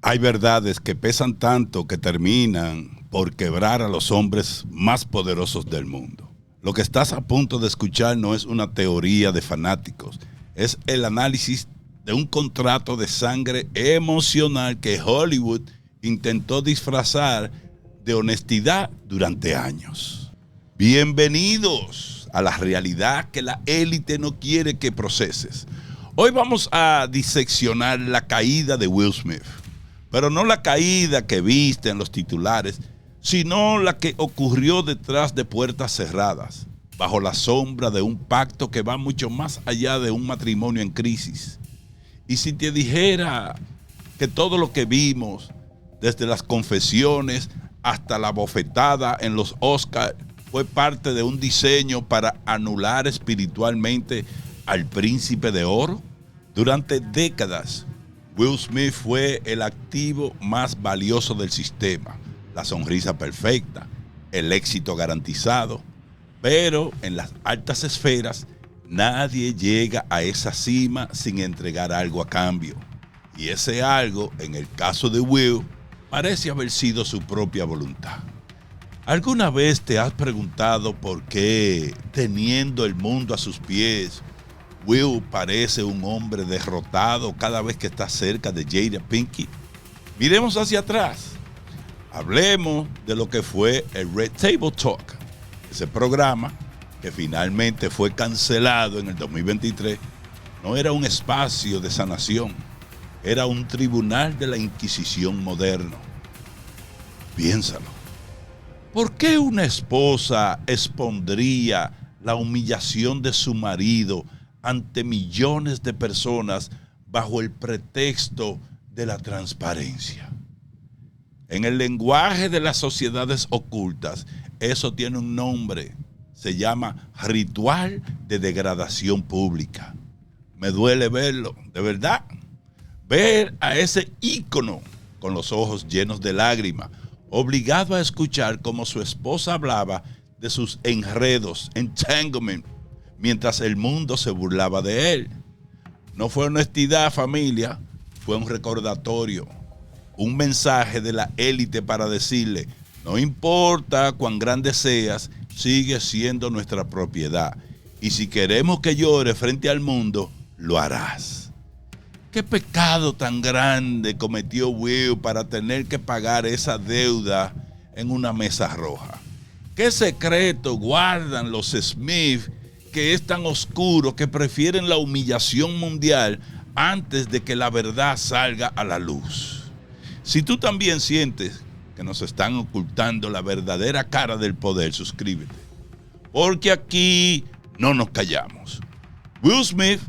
Hay verdades que pesan tanto que terminan por quebrar a los hombres más poderosos del mundo. Lo que estás a punto de escuchar no es una teoría de fanáticos, es el análisis de un contrato de sangre emocional que Hollywood intentó disfrazar de honestidad durante años. Bienvenidos a la realidad que la élite no quiere que proceses. Hoy vamos a diseccionar la caída de Will Smith, pero no la caída que viste en los titulares, sino la que ocurrió detrás de puertas cerradas, bajo la sombra de un pacto que va mucho más allá de un matrimonio en crisis. Y si te dijera que todo lo que vimos, desde las confesiones hasta la bofetada en los Oscars, fue parte de un diseño para anular espiritualmente al príncipe de oro. Durante décadas, Will Smith fue el activo más valioso del sistema, la sonrisa perfecta, el éxito garantizado, pero en las altas esferas nadie llega a esa cima sin entregar algo a cambio. Y ese algo, en el caso de Will, parece haber sido su propia voluntad. ¿Alguna vez te has preguntado por qué, teniendo el mundo a sus pies, Will parece un hombre derrotado cada vez que está cerca de Jada Pinkett? Miremos hacia atrás. Hablemos de lo que fue el Red Table Talk. Ese programa, que finalmente fue cancelado en el 2023, no era un espacio de sanación, era un tribunal de la Inquisición moderno. Piénsalo. ¿Por qué una esposa expondría la humillación de su marido ante millones de personas bajo el pretexto de la transparencia? En el lenguaje de las sociedades ocultas, eso tiene un nombre. Se llama ritual de degradación pública. Me duele verlo, de verdad. Ver a ese ícono con los ojos llenos de lágrimas, obligado a escuchar cómo su esposa hablaba de sus enredos, entanglement, mientras el mundo se burlaba de él. No fue honestidad, familia, fue un recordatorio, un mensaje de la élite para decirle: no importa cuán grande seas, sigue siendo nuestra propiedad. Y si queremos que llore frente al mundo, lo harás. ¿Qué pecado tan grande cometió Will para tener que pagar esa deuda en una mesa roja? ¿Qué secreto guardan los Smith que es tan oscuro que prefieren la humillación mundial antes de que la verdad salga a la luz? Si tú también sientes que nos están ocultando la verdadera cara del poder, suscríbete, porque aquí no nos callamos. Will Smith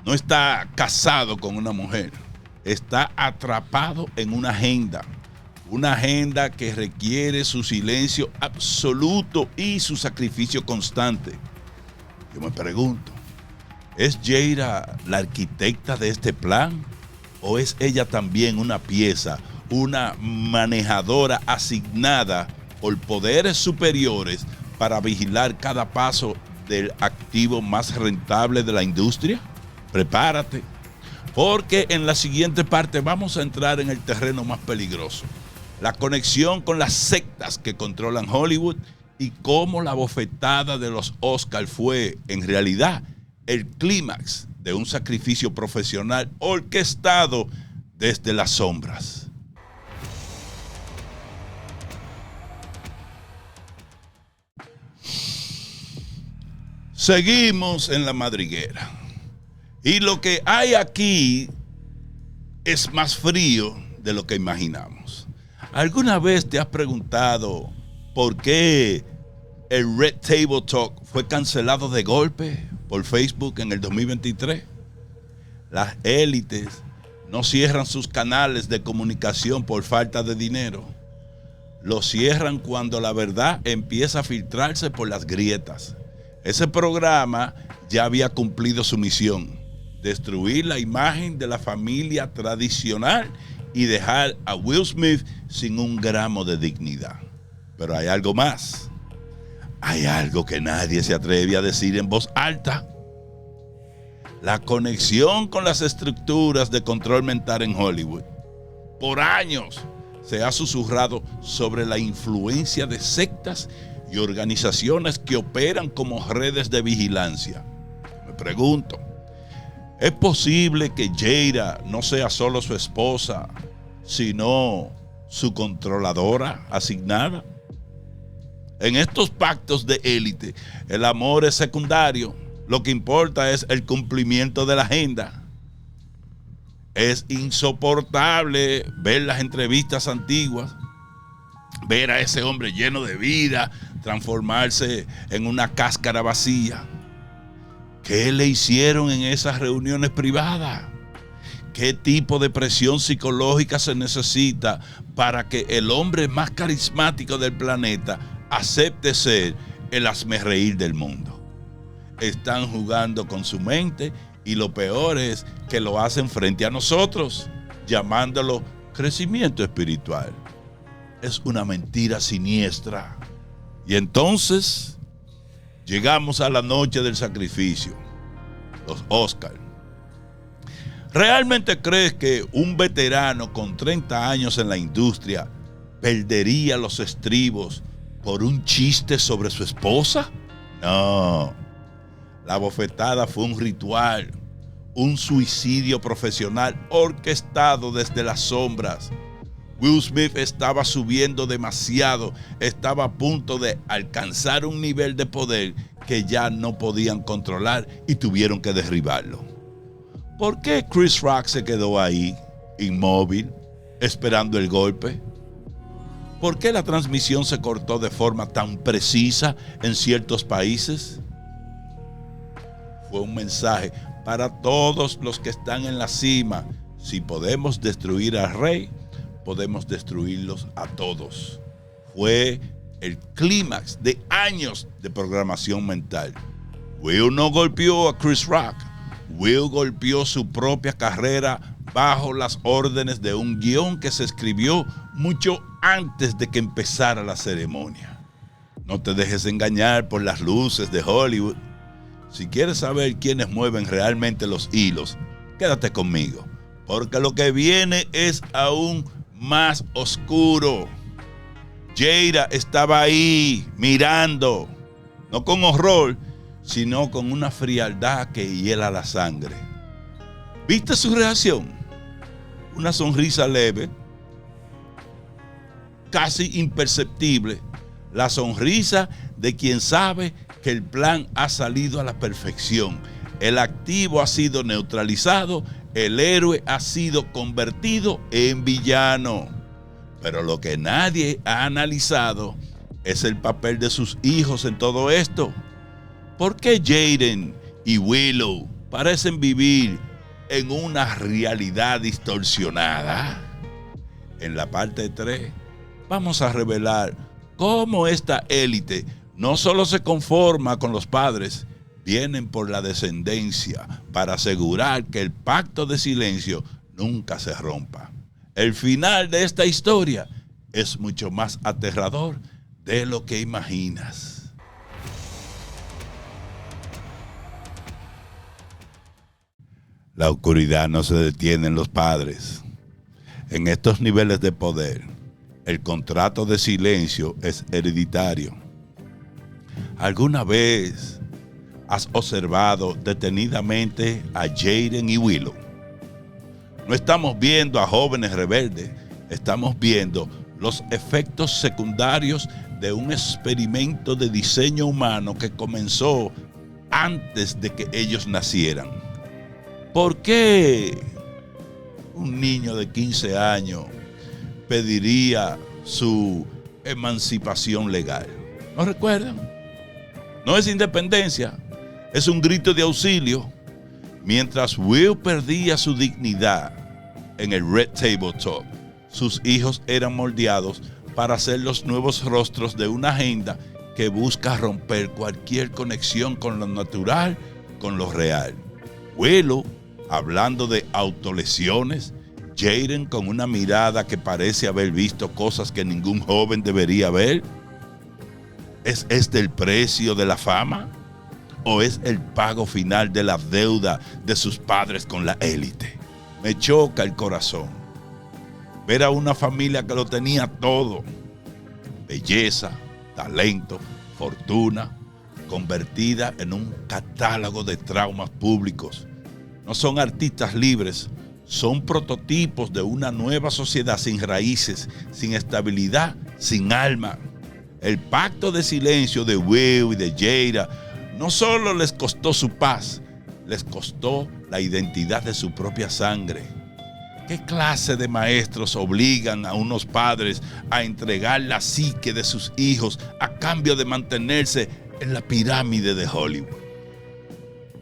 no está casado con una mujer, está atrapado en una agenda que requiere su silencio absoluto y su sacrificio constante. Yo me pregunto, ¿es Jada la arquitecta de este plan? ¿O es ella también una pieza, una manejadora asignada por poderes superiores para vigilar cada paso del activo más rentable de la industria? Prepárate, porque en la siguiente parte vamos a entrar en el terreno más peligroso: la conexión con las sectas que controlan Hollywood y cómo la bofetada de los Oscars fue, en realidad, el clímax de un sacrificio profesional orquestado desde las sombras. Seguimos en la madriguera. Y lo que hay aquí es más frío de lo que imaginamos. ¿Alguna vez te has preguntado por qué el Red Table Talk fue cancelado de golpe por Facebook en el 2023? Las élites no cierran sus canales de comunicación por falta de dinero. Lo cierran cuando la verdad empieza a filtrarse por las grietas. Ese programa ya había cumplido su misión: destruir la imagen de la familia tradicional y dejar a Will Smith sin un gramo de dignidad. Pero hay algo más. Hay algo que nadie se atreve a decir en voz alta. La conexión con las estructuras de control mental en Hollywood. Por años se ha susurrado sobre la influencia de sectas y organizaciones que operan como redes de vigilancia. Me pregunto, ¿es posible que Jaira no sea solo su esposa, sino su controladora asignada? En estos pactos de élite, el amor es secundario. Lo que importa es el cumplimiento de la agenda. Es insoportable ver las entrevistas antiguas, ver a ese hombre lleno de vida transformarse en una cáscara vacía. ¿Qué le hicieron en esas reuniones privadas? ¿Qué tipo de presión psicológica se necesita para que el hombre más carismático del planeta acepte ser el hazmerreír del mundo? Están jugando con su mente y lo peor es que lo hacen frente a nosotros, llamándolo crecimiento espiritual. Es una mentira siniestra. Y entonces llegamos a la noche del sacrificio, los Oscars. ¿Realmente crees que un veterano con 30 años en la industria perdería los estribos por un chiste sobre su esposa? No. La bofetada fue un ritual, un suicidio profesional orquestado desde las sombras. Will Smith estaba subiendo demasiado, estaba a punto de alcanzar un nivel de poder que ya no podían controlar y tuvieron que derribarlo. ¿Por qué Chris Rock se quedó ahí, inmóvil, esperando el golpe? ¿Por qué la transmisión se cortó de forma tan precisa en ciertos países? Fue un mensaje para todos los que están en la cima. Si podemos destruir al rey, podemos destruirlos a todos. Fue el clímax de años de programación mental. Will no golpeó a Chris Rock. Will golpeó su propia carrera bajo las órdenes de un guión que se escribió mucho antes de que empezara la ceremonia. No te dejes engañar por las luces de Hollywood. Si quieres saber quiénes mueven realmente los hilos, quédate conmigo, porque lo que viene es aún más oscuro. Jaira estaba ahí mirando, no con horror, sino con una frialdad que hiela la sangre. ¿Viste su reacción? Una sonrisa leve, casi imperceptible, la sonrisa de quien sabe que el plan ha salido a la perfección. El activo ha sido neutralizado, el héroe ha sido convertido en villano. Pero lo que nadie ha analizado es el papel de sus hijos en todo esto. ¿Por qué Jaden y Willow parecen vivir en una realidad distorsionada? En la parte 3 vamos a revelar cómo esta élite no solo se conforma con los padres, vienen por la descendencia para asegurar que el pacto de silencio nunca se rompa. El final de esta historia es mucho más aterrador de lo que imaginas. La oscuridad no se detiene en los padres. En estos niveles de poder, el contrato de silencio es hereditario. ¿Alguna vez has observado detenidamente a Jaden y Willow? No estamos viendo a jóvenes rebeldes, estamos viendo los efectos secundarios de un experimento de diseño humano que comenzó antes de que ellos nacieran. ¿Por qué un niño de 15 años pediría su emancipación legal? ¿No recuerdan? No es independencia, es un grito de auxilio. Mientras Will perdía su dignidad en el Red Table Talk, sus hijos eran moldeados para ser los nuevos rostros de una agenda que busca romper cualquier conexión con lo natural, con lo real. Willow, hablando de autolesiones, Jaden con una mirada que parece haber visto cosas que ningún joven debería ver. ¿Es este el precio de la fama? ¿O es el pago final de la deuda de sus padres con la élite? Me choca el corazón. ver a una familia que lo tenía todo: belleza, talento, fortuna, convertida en un catálogo de traumas públicos. No son artistas libres, son prototipos de una nueva sociedad sin raíces, sin estabilidad, sin alma. El pacto de silencio de Will y de Jada no solo les costó su paz, les costó la identidad de su propia sangre. ¿Qué clase de maestros obligan a unos padres a entregar la psique de sus hijos a cambio de mantenerse en la pirámide de Hollywood?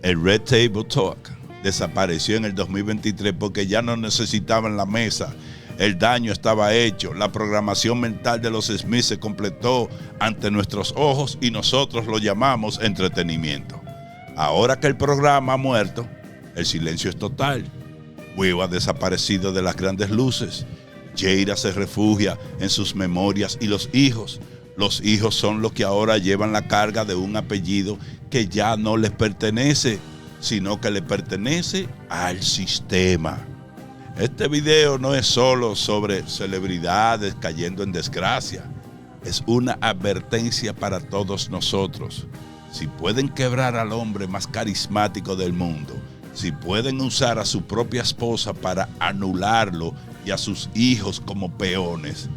El Red Table Talk desapareció en el 2023 porque ya no necesitaban la mesa. El daño estaba hecho. La programación mental de los Smith se completó ante nuestros ojos y nosotros lo llamamos entretenimiento. Ahora que el programa ha muerto, el silencio es total. Will ha desaparecido de las grandes luces. Jada se refugia en sus memorias y los hijos son los que ahora llevan la carga de un apellido que ya no les pertenece, sino que le pertenece al sistema. Este video no es solo sobre celebridades cayendo en desgracia, es una advertencia para todos nosotros. Si pueden quebrar al hombre más carismático del mundo, si pueden usar a su propia esposa para anularlo y a sus hijos como peones,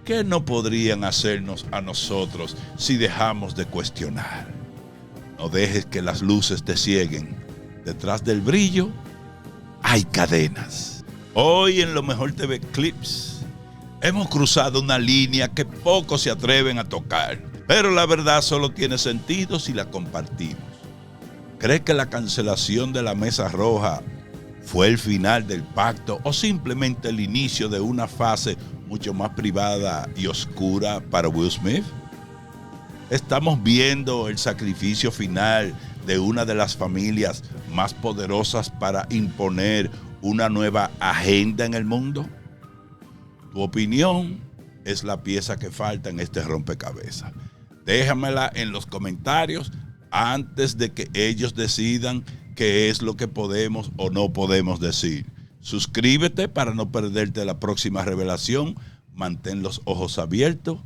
¿qué no podrían hacernos a nosotros si dejamos de cuestionar? No dejes que las luces te cieguen. Detrás del brillo hay cadenas. Hoy en Lo Mejor TV Clips hemos cruzado una línea que pocos se atreven a tocar, pero la verdad solo tiene sentido si la compartimos. ¿Crees que la cancelación de la Mesa Roja fue el final del pacto o simplemente el inicio de una fase mucho más privada y oscura para Will Smith? Estamos viendo el sacrificio final de una de las familias más poderosas para imponer una nueva agenda en el mundo. Tu opinión es la pieza que falta en este rompecabezas. Déjamela en los comentarios antes de que ellos decidan qué es lo que podemos o no podemos decir. Suscríbete para no perderte la próxima revelación. Mantén los ojos abiertos.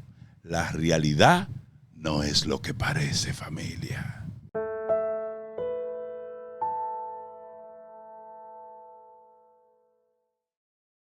La realidad no es lo que parece, familia.